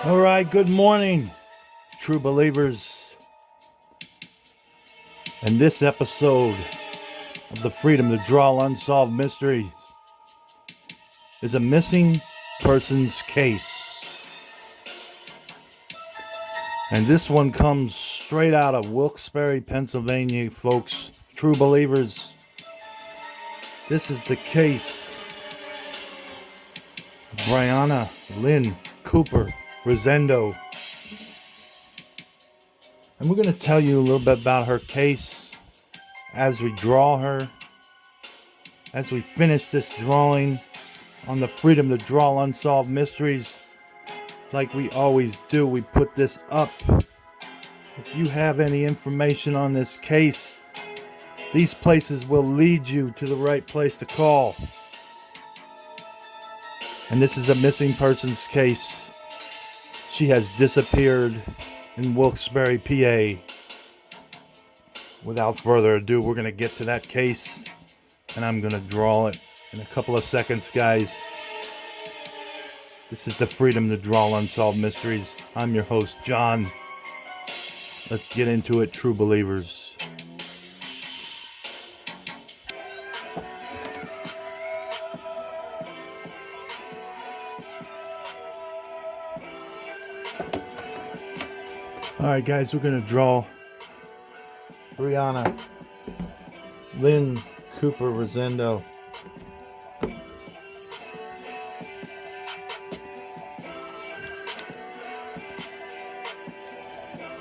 All right, good morning, true believers. In this episode of the Freedom to Draw Unsolved Mysteries is a missing persons case. And this one comes straight out of Wilkes-Barre, Pennsylvania, folks. True believers, this is the case of Bryanna Lynn Cooper Rosendo. And we're going to tell you a little bit about her case as we draw her, as we finish this drawing on the Freedom to Draw Unsolved Mysteries. Like we always do, we put this up. If you have any information on this case, these places will lead you to the right place to call. And this is a missing persons case. She has disappeared in Wilkes-Barre, PA. Without further ado, we're going to get to that case, and I'm going to draw it in a couple of seconds, guys. This is the Freedom to Draw Unsolved Mysteries. I'm your host, John. Let's get into it, true believers. Alright, guys, we're going to draw Bryanna Lynn Cooper Rosendo.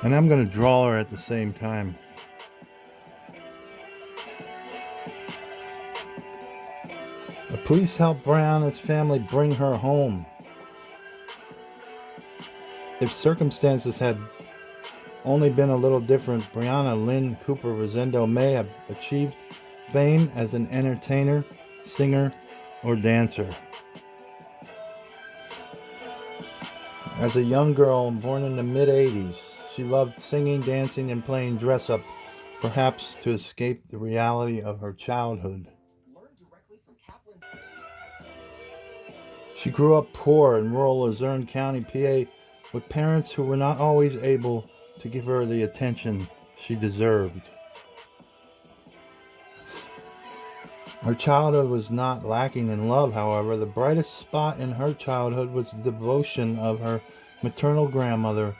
And I'm going to draw her at the same time. Please help Bryanna's family bring her home. If circumstances had only been a little different, Bryanna Lynn Cooper Rosendo may have achieved fame as an entertainer, singer, or dancer. As a young girl born in the mid-'80s, she loved singing, dancing, and playing dress-up, perhaps to escape the reality of her childhood. She grew up poor in rural Luzerne County, PA, with parents who were not always able to give her the attention she deserved. Her childhood was not lacking in love, however. The brightest spot in her childhood was the devotion of her maternal grandmother,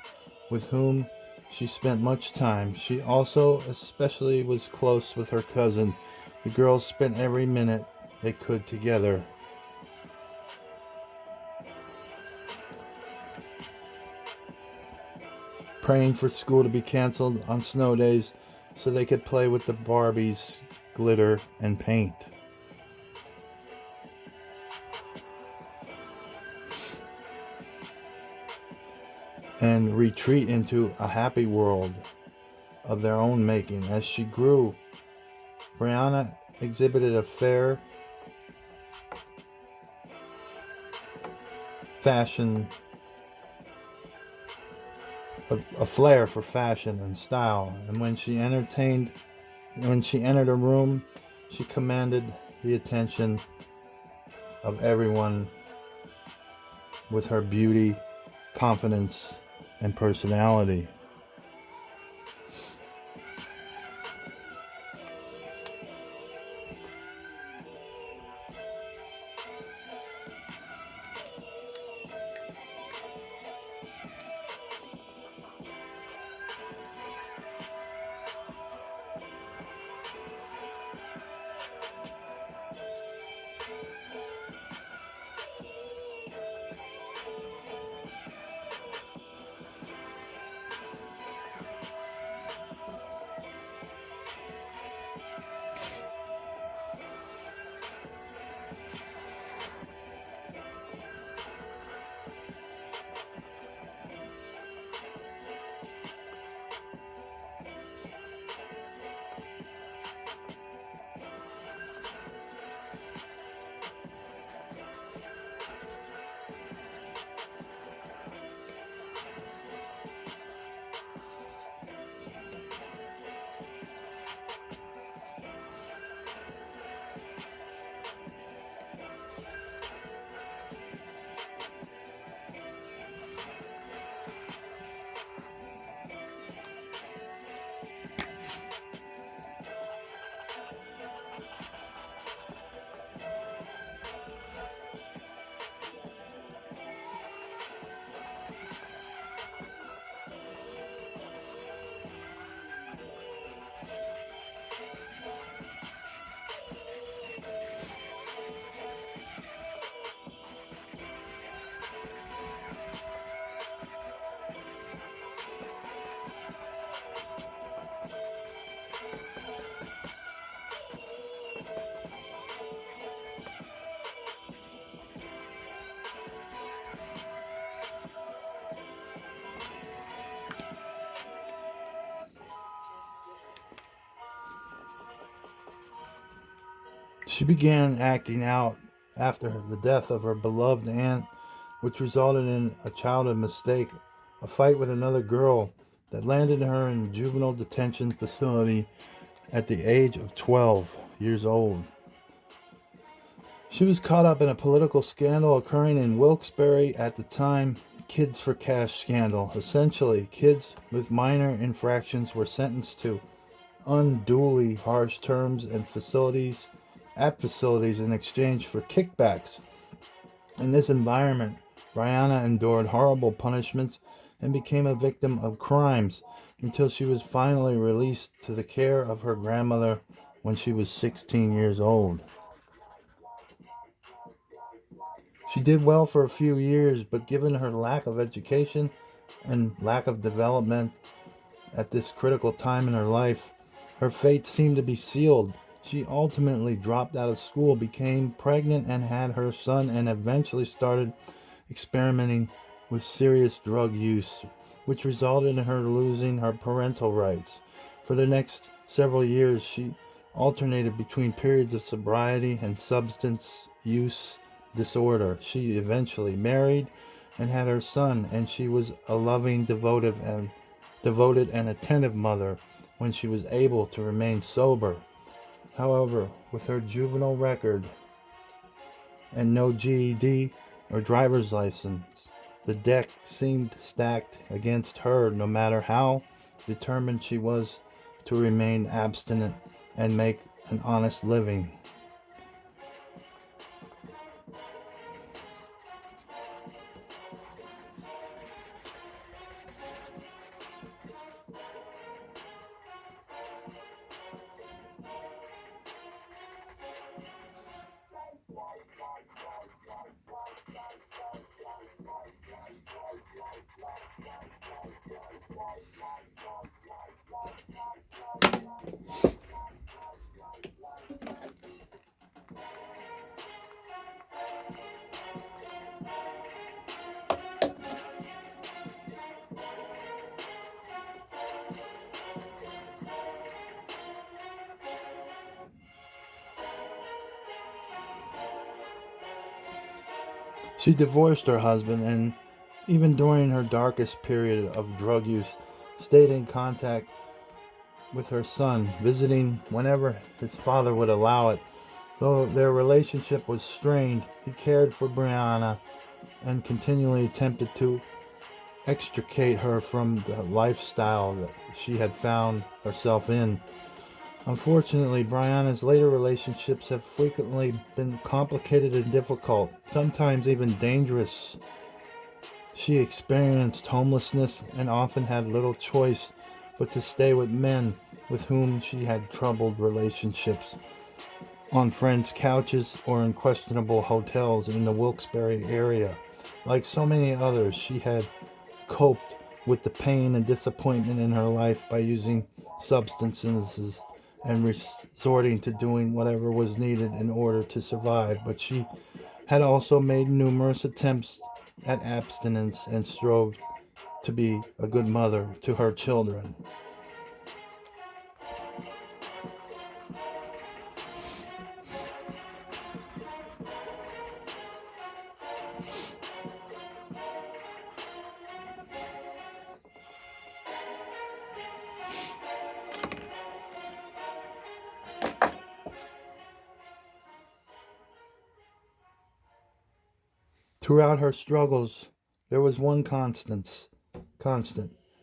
with whom she spent much time. She also especially was close with her cousin. The girls spent every minute they could together. Praying for school to be canceled on snow days so they could play with the Barbies, glitter, and paint. And retreat into a happy world of their own making. As she grew, Bryanna exhibited a flair for fashion and style, and when she entered a room, she commanded the attention of everyone with her beauty, confidence, and personality. She began acting out after the death of her beloved aunt, which resulted in a childhood mistake, a fight with another girl that landed her in a juvenile detention facility at the age of 12 years old. She was caught up in a political scandal occurring in Wilkes-Barre at the time, Kids for Cash scandal. Essentially, kids with minor infractions were sentenced to unduly harsh terms and facilities in exchange for kickbacks. In this environment, Bryanna endured horrible punishments and became a victim of crimes until she was finally released to the care of her grandmother when she was 16 years old. She did well for a few years, but given her lack of education and lack of development at this critical time in her life, her fate seemed to be sealed. She ultimately dropped out of school, became pregnant, and had her son, and eventually started experimenting with serious drug use, which resulted in her losing her parental rights. For the next several years, she alternated between periods of sobriety and substance use disorder. She eventually married and had her son, and she was a loving, devoted and attentive mother when she was able to remain sober. However, with her juvenile record and no GED or driver's license, the deck seemed stacked against her no matter how determined she was to remain abstinent and make an honest living. She divorced her husband and, even during her darkest period of drug use, stayed in contact with her son, visiting whenever his father would allow it. Though their relationship was strained, he cared for Bryanna and continually attempted to extricate her from the lifestyle that she had found herself in. Unfortunately, Bryanna's later relationships have frequently been complicated and difficult, sometimes even dangerous. She experienced homelessness and often had little choice but to stay with men with whom she had troubled relationships, on friends' couches or in questionable hotels in the Wilkes-Barre area. Like so many others, she had coped with the pain and disappointment in her life by using substances and resorting to doing whatever was needed in order to survive. But she had also made numerous attempts at abstinence and strove to be a good mother to her children. Throughout her struggles, there was one constant.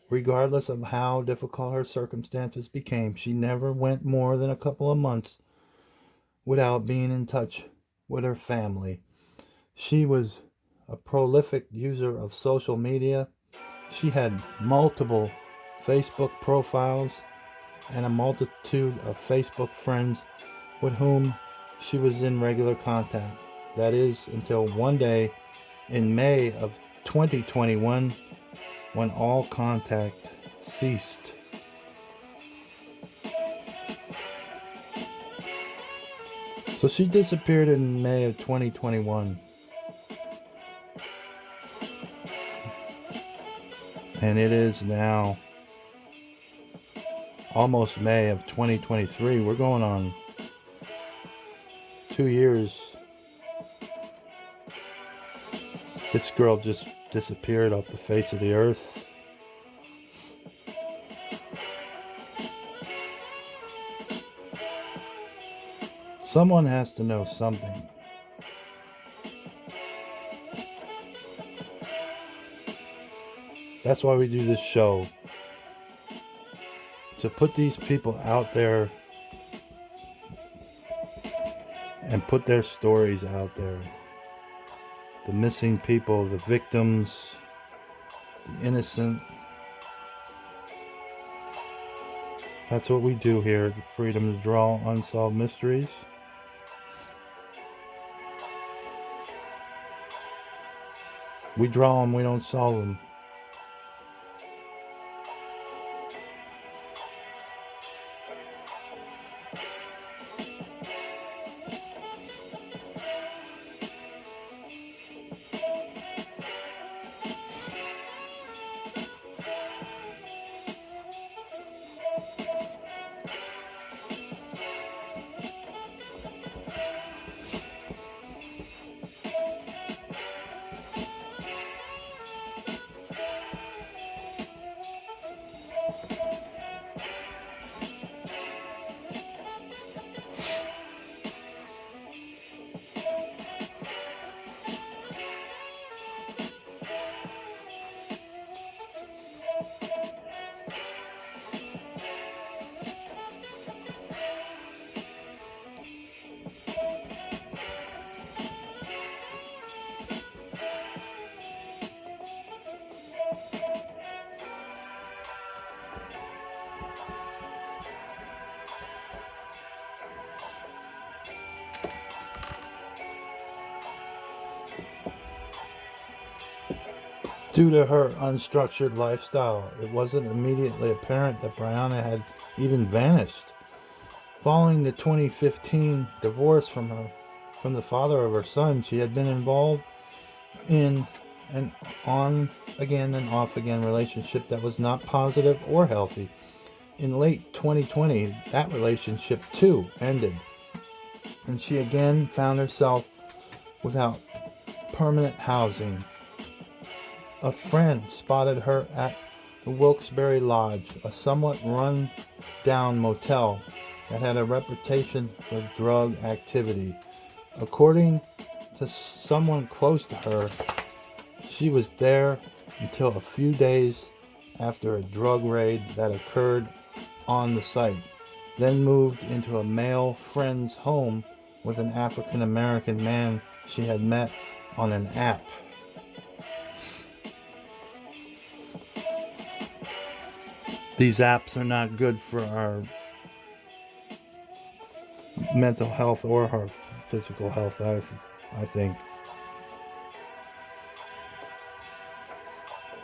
Regardless of how difficult her circumstances became, she never went more than a couple of months without being in touch with her family. She was a prolific user of social media. She had multiple Facebook profiles and a multitude of Facebook friends with whom she was in regular contact. That is, until one day in May of 2021, when all contact ceased. So she disappeared in May of 2021. And it is now almost May of 2023. We're going on 2 years, this girl just disappeared off the face of the earth. Someone has to know something. That's why we do this show. To put these people out there and put their stories out there. The missing people, the victims, the innocent. That's what we do here at the Freedom to Draw Unsolved Mysteries. We draw them, we don't solve them. Due to her unstructured lifestyle, it wasn't immediately apparent that Bryanna had even vanished. Following the 2015 divorce from the father of her son, she had been involved in an on-again and off-again relationship that was not positive or healthy. In late 2020, that relationship too ended, and she again found herself without permanent housing. A friend spotted her at the Wilkes-Barre Lodge, a somewhat run-down motel that had a reputation for drug activity. According to someone close to her, she was there until a few days after a drug raid that occurred on the site, then moved into a male friend's home with an African American man she had met on an app. These apps are not good for our mental health or our physical health, I think.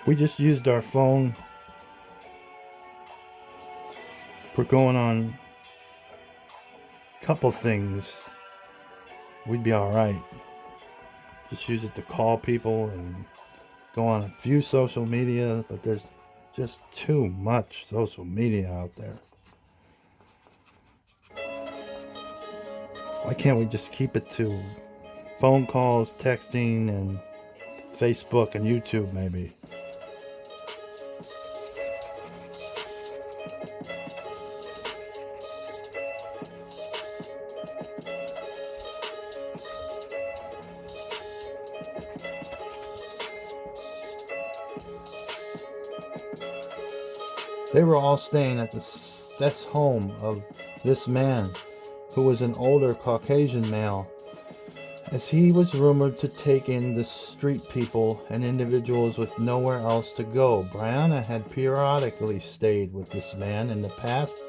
We just used our phone for going on a couple things. We'd be alright. Just use it to call people and go on a few social media, but there's just too much social media out there. Why can't we just keep it to phone calls, texting, and Facebook and YouTube maybe? They were all staying at this home of this man, who was an older Caucasian male, as he was rumored to take in the street people and individuals with nowhere else to go. Bryanna had periodically stayed with this man in the past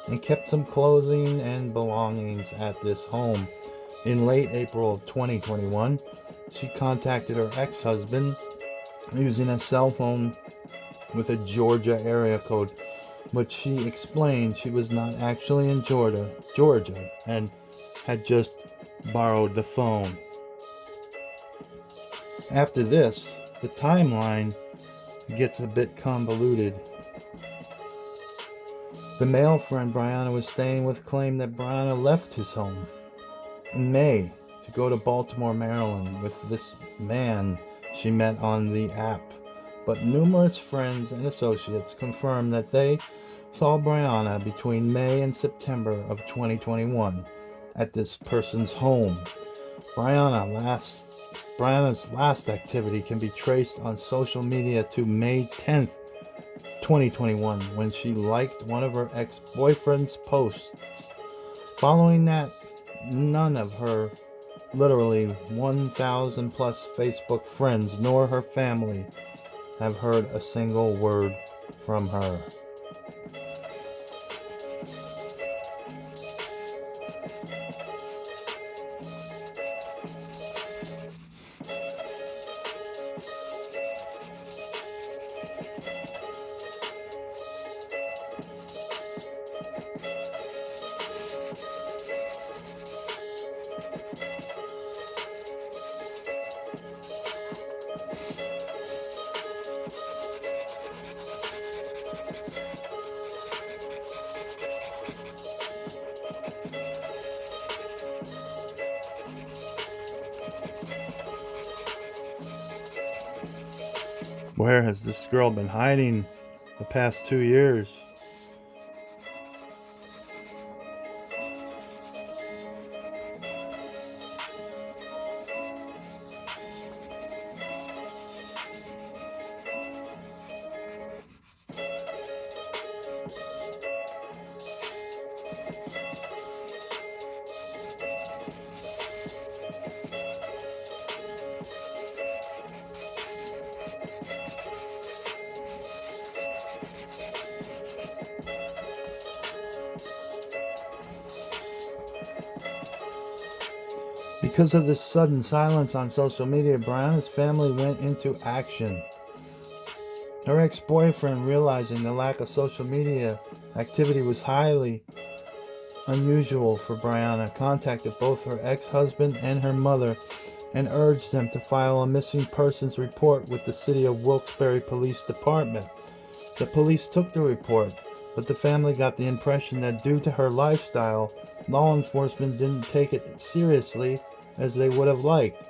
and kept some clothing and belongings at this home. In late April of 2021, she contacted her ex-husband using a cell phone with a Georgia area code, but she explained she was not actually in Georgia, and had just borrowed the phone. After this, the timeline gets a bit convoluted. The male friend Bryanna was staying with claimed that Bryanna left his home in May to go to Baltimore, Maryland with this man she met on the app. But numerous friends and associates confirmed that they saw Bryanna between May and September of 2021 at this person's home. Bryanna's last activity can be traced on social media to May 10th, 2021, when she liked one of her ex-boyfriend's posts. Following that, none of her literally 1,000 plus Facebook friends nor her family have heard a single word from her. Where has this girl been hiding the past 2 years? Because of this sudden silence on social media, Bryanna's family went into action. Her ex-boyfriend, realizing the lack of social media activity was highly unusual for Bryanna, contacted both her ex-husband and her mother and urged them to file a missing persons report with the City of Wilkes-Barre Police Department. The police took the report, but the family got the impression that due to her lifestyle, law enforcement didn't take it seriously as they would have liked,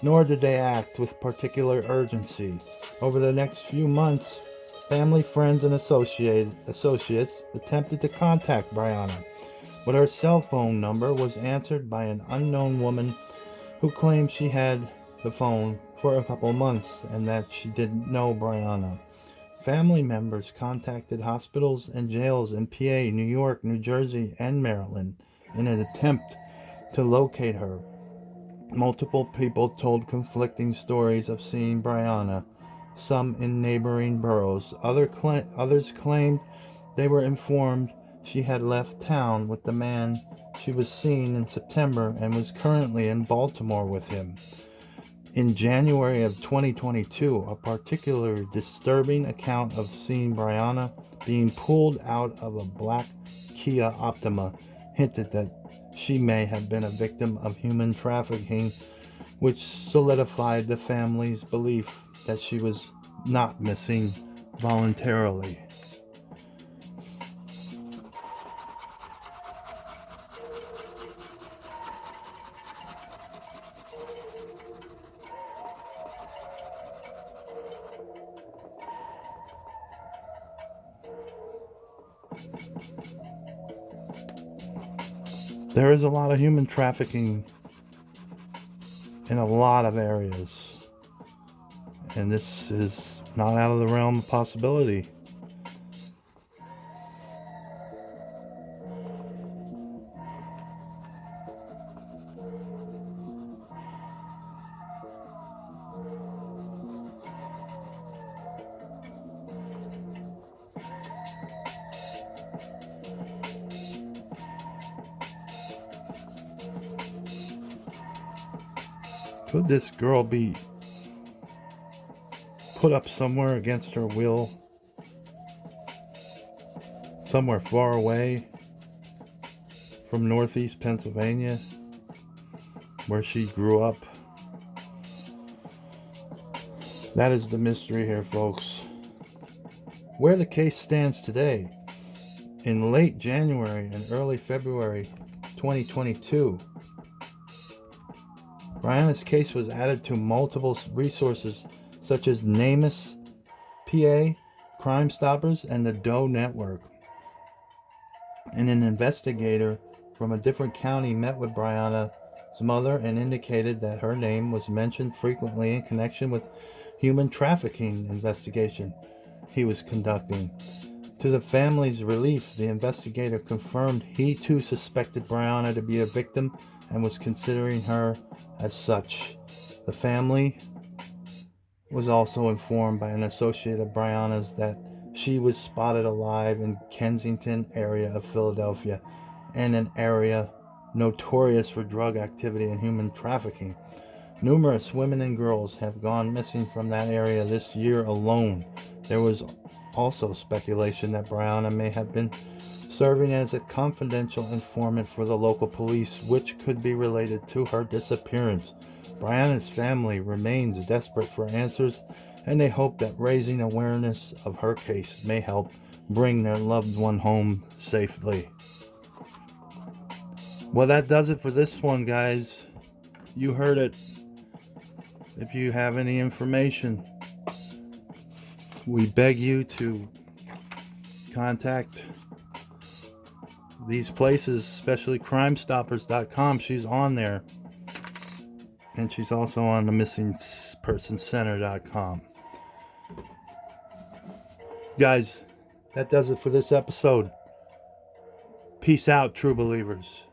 nor did they act with particular urgency. Over the next few months, family, friends, and associates attempted to contact Bryanna, but her cell phone number was answered by an unknown woman who claimed she had the phone for a couple months and that she didn't know Bryanna. Family members contacted hospitals and jails in PA, New York, New Jersey, and Maryland in an attempt to locate her. Multiple people told conflicting stories of seeing Bryanna, some in neighboring boroughs. Others claimed they were informed she had left town with the man she was seeing in September and was currently in Baltimore with him. In January of 2022, a particularly disturbing account of seeing Bryanna being pulled out of a black Kia Optima hinted that she may have been a victim of human trafficking, which solidified the family's belief that she was not missing voluntarily. There is a lot of human trafficking in a lot of areas, and this is not out of the realm of possibility. Could this girl be put up somewhere against her will, somewhere far away from Northeast Pennsylvania, where she grew up? That is the mystery here, folks. Where the case stands today, in late January and early February 2022, Bryanna's case was added to multiple resources such as NamUs, PA, Crime Stoppers, and the Doe Network. And an investigator from a different county met with Bryanna's mother and indicated that her name was mentioned frequently in connection with human trafficking investigation he was conducting. To the family's relief, the investigator confirmed he too suspected Bryanna to be a victim and was considering her as such. The family was also informed by an associate of Bryanna's that she was spotted alive in Kensington area of Philadelphia, and an area notorious for drug activity and human trafficking. Numerous women and girls have gone missing from that area this year alone. There was also speculation that Bryanna may have been serving as a confidential informant for the local police, which could be related to her disappearance. Bryanna's family remains desperate for answers, and they hope that raising awareness of her case may help bring their loved one home safely. Well, that does it for this one, guys. You heard it. If you have any information, we beg you to contact these places, especially crimestoppers.com. She's on there. And she's also on the missingpersonscenter.com. Guys, that does it for this episode. Peace out, true believers.